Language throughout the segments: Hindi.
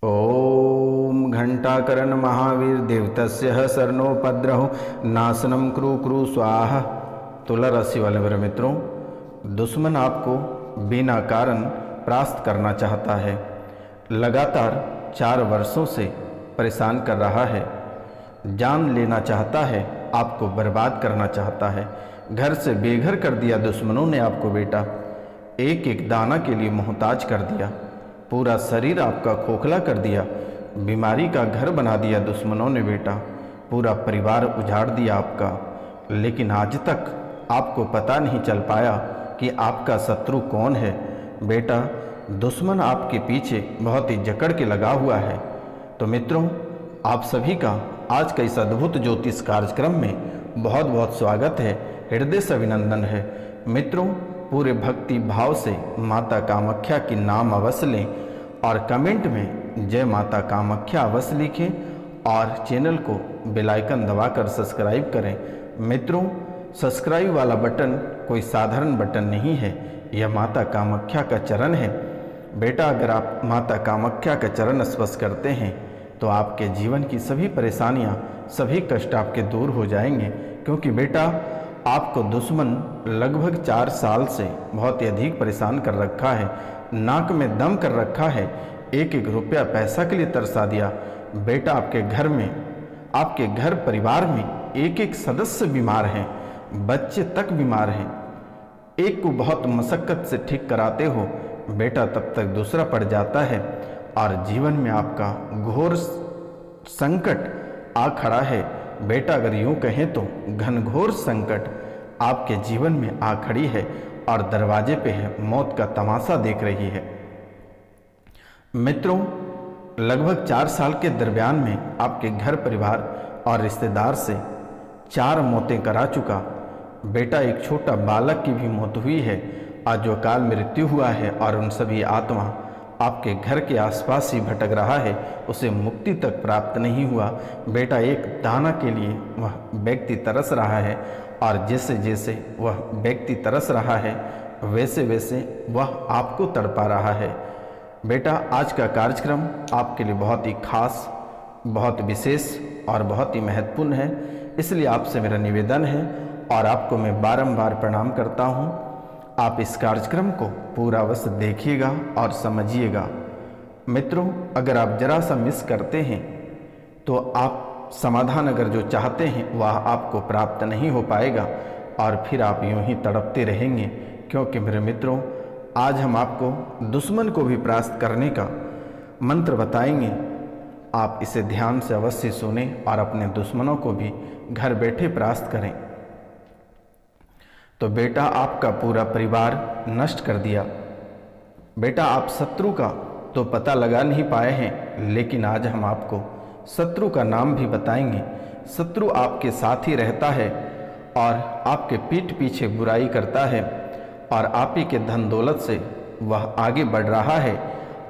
ओम घंटाकरण महावीर देवतस्य शरणोपद्रव नाशनम क्रू क्रू स्वाहा। तुला राशि वाले मेरे मित्रों, दुश्मन आपको बिना कारण परास्त करना चाहता है। लगातार 4 वर्षों से परेशान कर रहा है, जान लेना चाहता है, आपको बर्बाद करना चाहता है। घर से बेघर कर दिया दुश्मनों ने आपको बेटा, एक एक दाना के लिए मोहताज कर दिया, पूरा शरीर आपका खोखला कर दिया, बीमारी का घर बना दिया दुश्मनों ने बेटा, पूरा परिवार उजाड़ दिया आपका। लेकिन आज तक आपको पता नहीं चल पाया कि आपका शत्रु कौन है बेटा। दुश्मन आपके पीछे बहुत ही जकड़ के लगा हुआ है। तो मित्रों, आप सभी का आज का इस अद्भुत ज्योतिष कार्यक्रम में बहुत बहुत स्वागत है, हृदय से अभिनंदन है। मित्रों, पूरे भक्ति भाव से माता कामाख्या की नाम अवश्य लें और कमेंट में जय माता कामाख्या अवश्य लिखें और चैनल को बेल आइकन दबाकर सब्सक्राइब करें। मित्रों, सब्सक्राइब वाला बटन कोई साधारण बटन नहीं है, यह माता कामाख्या का चरण है बेटा। अगर आप माता कामाख्या का चरण स्पर्श करते हैं तो आपके जीवन की सभी परेशानियां, सभी कष्ट आपके दूर हो जाएंगे। क्योंकि बेटा, आपको दुश्मन लगभग 4 साल से बहुत ही अधिक परेशान कर रखा है, नाक में दम कर रखा है, एक एक रुपया पैसा के लिए तरसा दिया बेटा। आपके घर में, आपके घर परिवार में एक एक सदस्य बीमार हैं, बच्चे तक बीमार हैं। एक को बहुत मशक्कत से ठीक कराते हो बेटा, तब तक दूसरा पड़ जाता है और जीवन में आपका घोर संकट आ खड़ा है बेटा। अगर यूं कहें तो घनघोर संकट आपके जीवन में आ खड़ी है और दरवाजे पे है, मौत का तमाशा देख रही है। मित्रों, लगभग 4 साल के दरमियान में आपके घर परिवार और रिश्तेदार से 4 मौतें करा चुका बेटा। एक छोटा बालक की भी मौत हुई है और जो अकाल मृत्यु हुआ है, और उन सभी आत्मा आपके घर के आसपास ही भटक रहा है, उसे मुक्ति तक प्राप्त नहीं हुआ बेटा। एक दाना के लिए वह व्यक्ति तरस रहा है और जैसे जैसे वह व्यक्ति तरस रहा है वैसे वैसे वह आपको तड़पा रहा है बेटा। आज का कार्यक्रम आपके लिए बहुत ही खास, बहुत विशेष और बहुत ही महत्वपूर्ण है, इसलिए आपसे मेरा निवेदन है और आपको मैं बारंबार प्रणाम करता हूँ। आप इस कार्यक्रम को पूरा अवश्य देखिएगा और समझिएगा। मित्रों, अगर आप जरा सा मिस करते हैं तो आप समाधान अगर जो चाहते हैं वह आपको प्राप्त नहीं हो पाएगा और फिर आप यूं ही तड़पते रहेंगे। क्योंकि मेरे मित्रों, आज हम आपको दुश्मन को भी परास्त करने का मंत्र बताएंगे। आप इसे ध्यान से अवश्य सुनें और अपने दुश्मनों को भी घर बैठे परास्त करें। तो बेटा, आपका पूरा परिवार नष्ट कर दिया बेटा। आप शत्रु का तो पता लगा नहीं पाए हैं, लेकिन आज हम आपको शत्रु का नाम भी बताएंगे। शत्रु आपके साथ ही रहता है और आपके पीठ पीछे बुराई करता है और आप ही के धन दौलत से वह आगे बढ़ रहा है।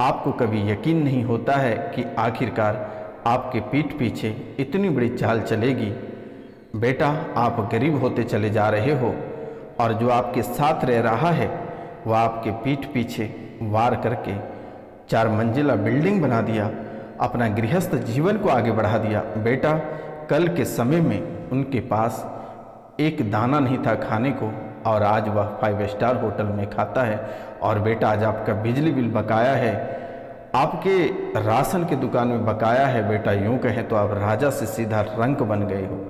आपको कभी यकीन नहीं होता है कि आखिरकार आपके पीठ पीछे इतनी बड़ी चाल चलेगी बेटा। आप गरीब होते चले जा रहे हो और जो आपके साथ रह रहा है वह आपके पीठ पीछे वार करके 4 मंजिला बिल्डिंग बना दिया, अपना गृहस्थ जीवन को आगे बढ़ा दिया बेटा। कल के समय में उनके पास एक दाना नहीं था खाने को और आज वह 5 स्टार होटल में खाता है। और बेटा, आज आपका बिजली बिल बकाया है, आपके राशन की दुकान में बकाया है बेटा। यूँ कहें तो आप राजा से सीधा रंक बन गए हो।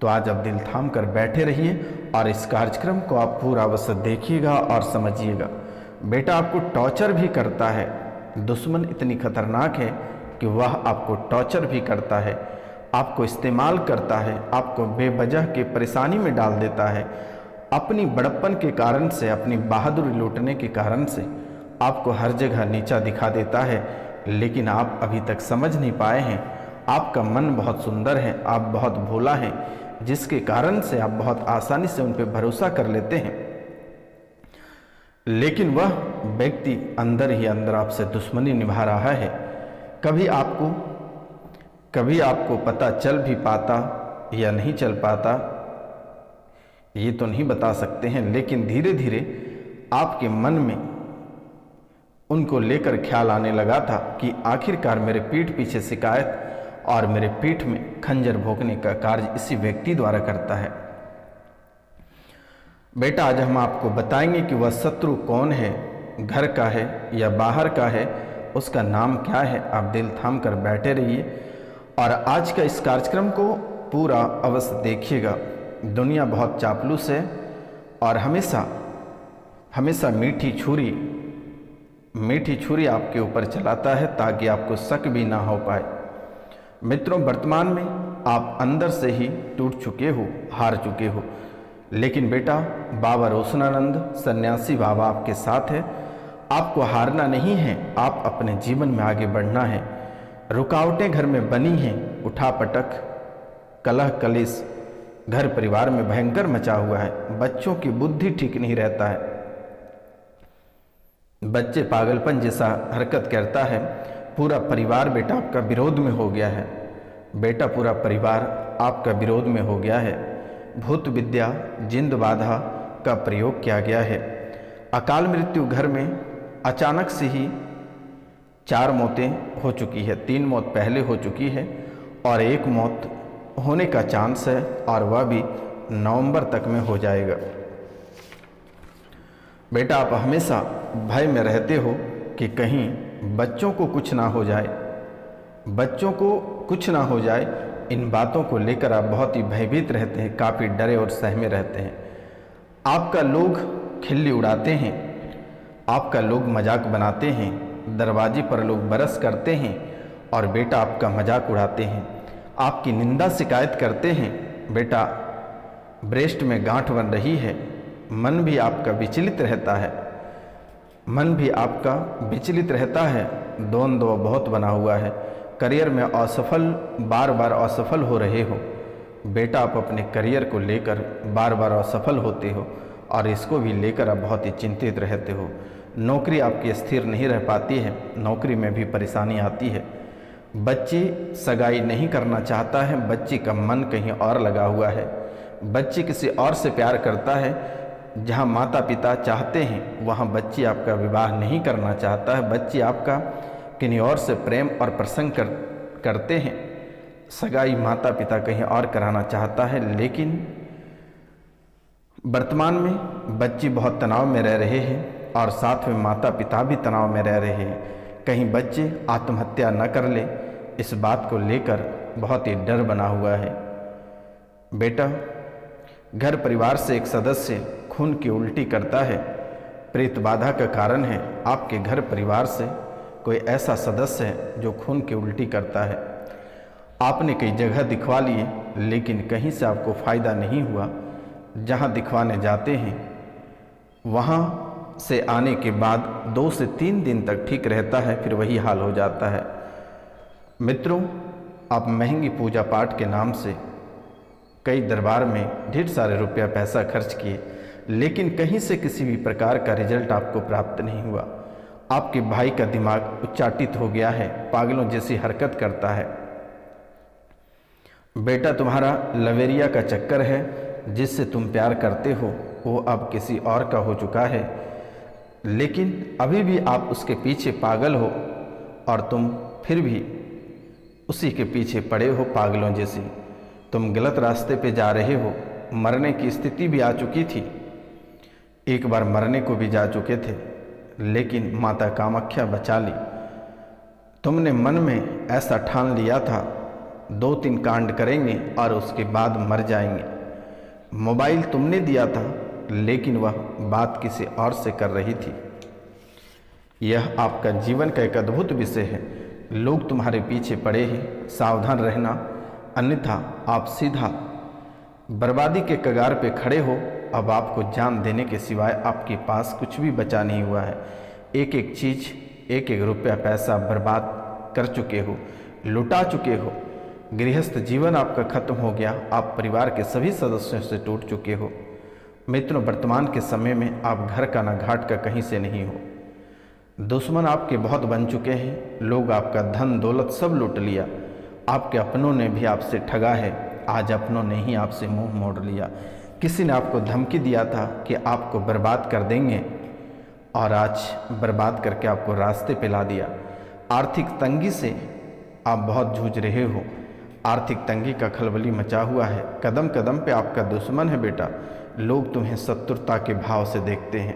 तो आज आप दिल थाम कर बैठे रहिए और इस कार्यक्रम को आप पूरा अवश्य देखिएगा और समझिएगा बेटा। आपको टॉर्चर भी करता है दुश्मन, इतनी खतरनाक है कि वह आपको टॉर्चर भी करता है, आपको इस्तेमाल करता है, आपको बेवजह के परेशानी में डाल देता है। अपनी बड़प्पन के कारण से, अपनी बहादुरी लूटने के कारण से आपको हर जगह नीचा दिखा देता है। लेकिन आप अभी तक समझ नहीं पाए हैं, आपका मन बहुत सुंदर है, आप बहुत भोला हैं, जिसके कारण से आप बहुत आसानी से उन पर भरोसा कर लेते हैं। लेकिन वह व्यक्ति अंदर ही अंदर आपसे दुश्मनी निभा रहा है। कभी आपको पता चल भी पाता या नहीं चल पाता ये तो नहीं बता सकते हैं, लेकिन धीरे धीरे आपके मन में उनको लेकर ख्याल आने लगा था कि आखिरकार मेरे पीठ पीछे शिकायत और मेरे पीठ में खंजर भोंकने का कार्य इसी व्यक्ति द्वारा करता है। बेटा, आज हम आपको बताएंगे कि वह शत्रु कौन है, घर का है या बाहर का है, उसका नाम क्या है। आप दिल थाम कर बैठे रहिए और आज का इस कार्यक्रम को पूरा अवश्य देखिएगा। दुनिया बहुत चापलूस है और हमेशा हमेशा मीठी छुरी आपके ऊपर चलाता है ताकि आपको शक भी ना हो पाए। मित्रों, वर्तमान में आप अंदर से ही टूट चुके हो, हार चुके हो, लेकिन बेटा बाबा रोशनानंद सन्यासी बाबा आपके साथ है। आपको हारना नहीं है, आप अपने जीवन में आगे बढ़ना है। रुकावटें घर में बनी हैं, उठापटक, कलह कलेश घर परिवार में भयंकर मचा हुआ है। बच्चों की बुद्धि ठीक नहीं रहता है, बच्चे पागलपन जैसा हरकत करता है। पूरा परिवार बेटा आपका विरोध में हो गया है। बेटा, पूरा परिवार आपका विरोध में हो गया है। भूत विद्या, जिंद बाधा का प्रयोग किया गया है। अकाल मृत्यु घर में अचानक से ही 4 मौतें हो चुकी है। 3 मौत पहले हो चुकी है और 1 मौत होने का चांस है और वह भी नवंबर तक में हो जाएगा। बेटा, आप हमेशा भय में रहते हो कि कहीं बच्चों को कुछ ना हो जाए, बच्चों को कुछ ना हो जाए। इन बातों को लेकर आप बहुत ही भयभीत रहते हैं, काफ़ी डरे और सहमे रहते हैं। आपका लोग खिल्ली उड़ाते हैं, आपका लोग मजाक बनाते हैं, दरवाजे पर लोग बरस करते हैं और बेटा आपका मजाक उड़ाते हैं, आपकी निंदा शिकायत करते हैं। बेटा, ब्रेस्ट में गांठ बन रही है, मन भी आपका विचलित रहता है, मन भी आपका विचलित रहता है। द्वंद्व बहुत बना हुआ है, करियर में असफल, बार बार असफल हो रहे हो। बेटा, आप अपने करियर को लेकर बार बार असफल होते हो और इसको भी लेकर आप बहुत ही चिंतित रहते हो। नौकरी आपकी स्थिर नहीं रह पाती है, नौकरी में भी परेशानी आती है। बच्ची सगाई नहीं करना चाहता है, बच्ची का मन कहीं और लगा हुआ है, बच्ची किसी और से प्यार करता है। जहाँ माता पिता चाहते हैं वहाँ बच्ची आपका विवाह नहीं करना चाहता है, बच्ची आपका किन्हीं और से प्रेम और प्रसंग करते हैं। सगाई माता पिता कहीं और कराना चाहता है, लेकिन वर्तमान में बच्ची बहुत तनाव में रह रहे हैं और साथ में माता पिता भी तनाव में रह रहे हैं। कहीं बच्चे आत्महत्या न कर ले, इस बात को लेकर बहुत ही डर बना हुआ है। बेटा, घर परिवार से एक सदस्य खून की उल्टी करता है, प्रेत बाधा का कारण है। आपके घर परिवार से कोई ऐसा सदस्य है जो खून की उल्टी करता है। आपने कई जगह दिखवा लिए, लेकिन कहीं से आपको फ़ायदा नहीं हुआ। जहाँ दिखवाने जाते हैं वहाँ से आने के बाद 2 से 3 दिन तक ठीक रहता है, फिर वही हाल हो जाता है। मित्रों, आप महंगी पूजा पाठ के नाम से कई दरबार में ढेर सारे रुपया पैसा खर्च किए, लेकिन कहीं से किसी भी प्रकार का रिजल्ट आपको प्राप्त नहीं हुआ। आपके भाई का दिमाग उच्चाटित हो गया है, पागलों जैसी हरकत करता है। बेटा, तुम्हारा लवेरिया का चक्कर है, जिससे तुम प्यार करते हो वो अब किसी और का हो चुका है, लेकिन अभी भी आप उसके पीछे पागल हो और तुम फिर भी उसी के पीछे पड़े हो पागलों जैसी। तुम गलत रास्ते पे जा रहे हो, मरने की स्थिति भी आ चुकी थी, एक बार मरने को भी जा चुके थे, लेकिन माता कामाख्या बचा ली। तुमने मन में ऐसा ठान लिया था 2-3 कांड करेंगे और उसके बाद मर जाएंगे। मोबाइल तुमने दिया था, लेकिन वह बात किसी और से कर रही थी। यह आपका जीवन का एक अद्भुत विषय है। लोग तुम्हारे पीछे पड़े हैं, सावधान रहना, अन्यथा आप सीधा बर्बादी के कगार पे खड़े हो। अब आपको जान देने के सिवाय आपके पास कुछ भी बचा नहीं हुआ है। एक एक चीज़, एक एक रुपया पैसा बर्बाद कर चुके हो, लुटा चुके हो। गृहस्थ जीवन आपका खत्म हो गया, आप परिवार के सभी सदस्यों से टूट चुके हो। मित्रों, वर्तमान के समय में आप घर का ना घाट का कहीं से नहीं हो। दुश्मन आपके बहुत बन चुके हैं, लोग आपका धन दौलत सब लूट लिया। आपके अपनों ने भी आपसे ठगा है, आज अपनों ने ही आपसे मुंह मोड़ लिया। किसी ने आपको धमकी दिया था कि आपको बर्बाद कर देंगे, और आज बर्बाद करके आपको रास्ते पे ला दिया। आर्थिक तंगी से आप बहुत जूझ रहे हो, आर्थिक तंगी का खलबली मचा हुआ है, कदम कदम पे आपका दुश्मन है बेटा, लोग तुम्हें शत्रुता के भाव से देखते हैं।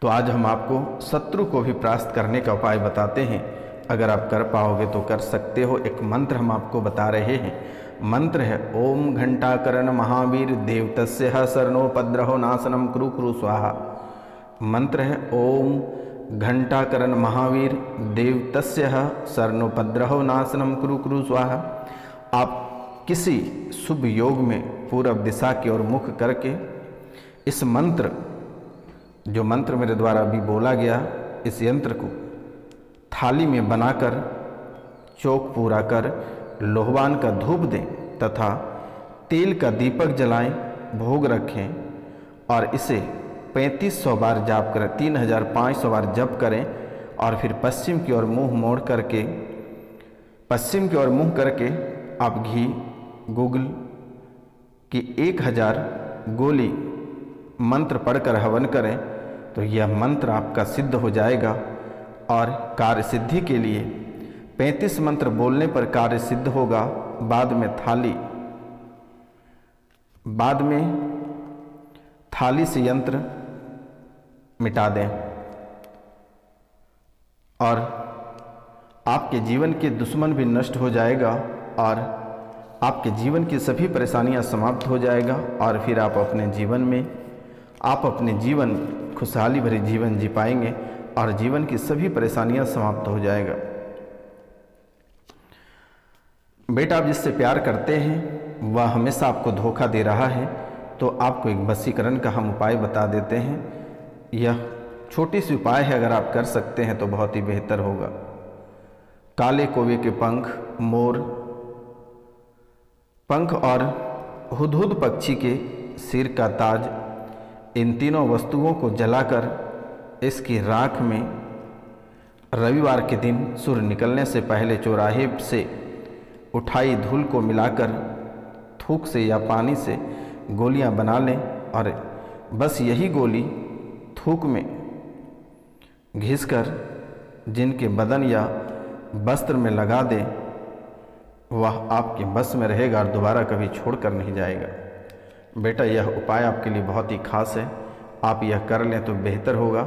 तो आज हम आपको शत्रु को भी परास्त करने का उपाय बताते हैं। अगर आप कर पाओगे तो कर सकते हो। एक मंत्र हम आपको बता रहे हैं। मंत्र है ओम घंटाकरण महावीर देवतस्य शरणोपद्रहो नाशनम कुरु कुरु स्वाहा। मंत्र है ओम घंटाकरण महावीर देवतस्य शरणोपद्रहो नाशनम कुरु कुरु स्वाहा। आप किसी शुभ योग में पूरब दिशा की ओर मुख करके इस मंत्र, जो मंत्र मेरे द्वारा अभी बोला गया, इस यंत्र को थाली में बनाकर चौक पूरा कर लोहवान का धूप दें तथा तेल का दीपक जलाएं, भोग रखें और इसे 3500 बार जाप करें, 3500 बार जप करें और फिर पश्चिम की ओर मुंह मोड़ करके, पश्चिम की ओर मुंह करके आप घी गुगल की 1000 गोली मंत्र पढ़कर हवन करें तो यह मंत्र आपका सिद्ध हो जाएगा। और कार्य सिद्धि के लिए 35 मंत्र बोलने पर कार्य सिद्ध होगा। बाद में थाली से यंत्र मिटा दें और आपके जीवन के दुश्मन भी नष्ट हो जाएगा और आपके जीवन की सभी परेशानियां समाप्त हो जाएगा। और फिर आप अपने जीवन खुशहाली भरे जीवन जी पाएंगे और जीवन की सभी परेशानियां समाप्त हो जाएगा। बेटा, आप जिससे प्यार करते हैं वह हमेशा आपको धोखा दे रहा है, तो आपको एक वशीकरण का हम उपाय बता देते हैं। यह छोटी सी उपाय है, अगर आप कर सकते हैं तो बहुत ही बेहतर होगा। काले कौवे के पंख, मोर पंख और हुदहुद पक्षी के सिर का ताज, इन तीनों वस्तुओं को जलाकर इसकी राख में रविवार के दिन सूर्य निकलने से पहले चौराहे से उठाई धूल को मिलाकर थूक से या पानी से गोलियां बना लें और बस यही गोली थूक में घिसकर जिनके बदन या वस्त्र में लगा दें, वह आपके बस में रहेगा और दोबारा कभी छोड़कर नहीं जाएगा। बेटा, यह उपाय आपके लिए बहुत ही खास है, आप यह कर लें तो बेहतर होगा,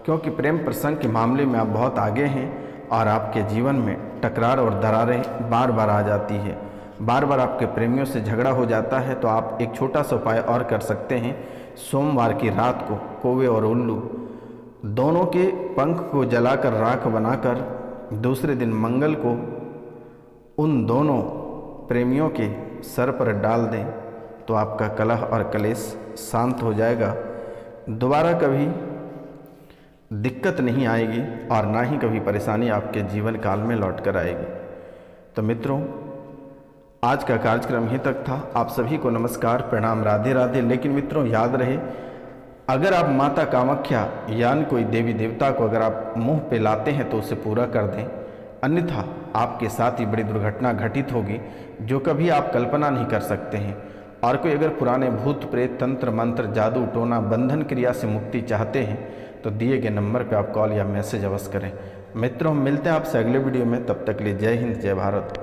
क्योंकि प्रेम प्रसंग के मामले में आप बहुत आगे हैं और आपके जीवन में टकरार और दरारें बार बार आ जाती है, बार बार आपके प्रेमियों से झगड़ा हो जाता है। तो आप एक छोटा सा उपाय और कर सकते हैं। सोमवार की रात को कौवे और उल्लू दोनों के पंख को जलाकर राख बनाकर दूसरे दिन मंगल को उन दोनों प्रेमियों के सर पर डाल दें तो आपका कलह और कलेश शांत हो जाएगा। दोबारा कभी दिक्कत नहीं आएगी और ना ही कभी परेशानी आपके जीवन काल में लौट कर आएगी। तो मित्रों, आज का कार्यक्रम यहीं तक था। आप सभी को नमस्कार, प्रणाम, राधे राधे। लेकिन मित्रों, याद रहे, अगर आप माता कामाख्या यानी कोई देवी देवता को अगर आप मुंह पे लाते हैं तो उसे पूरा कर दें, अन्यथा आपके साथ ही बड़ी दुर्घटना घटित होगी जो कभी आप कल्पना नहीं कर सकते हैं। और कोई अगर पुराने भूत प्रेत तंत्र मंत्र जादू टोना बंधन क्रिया से मुक्ति चाहते हैं तो दिए गए नंबर पर आप कॉल या मैसेज अवश्य करें। मित्रों, मिलते हैं आपसे अगले वीडियो में, तब तक के लिए जय हिंद, जय भारत।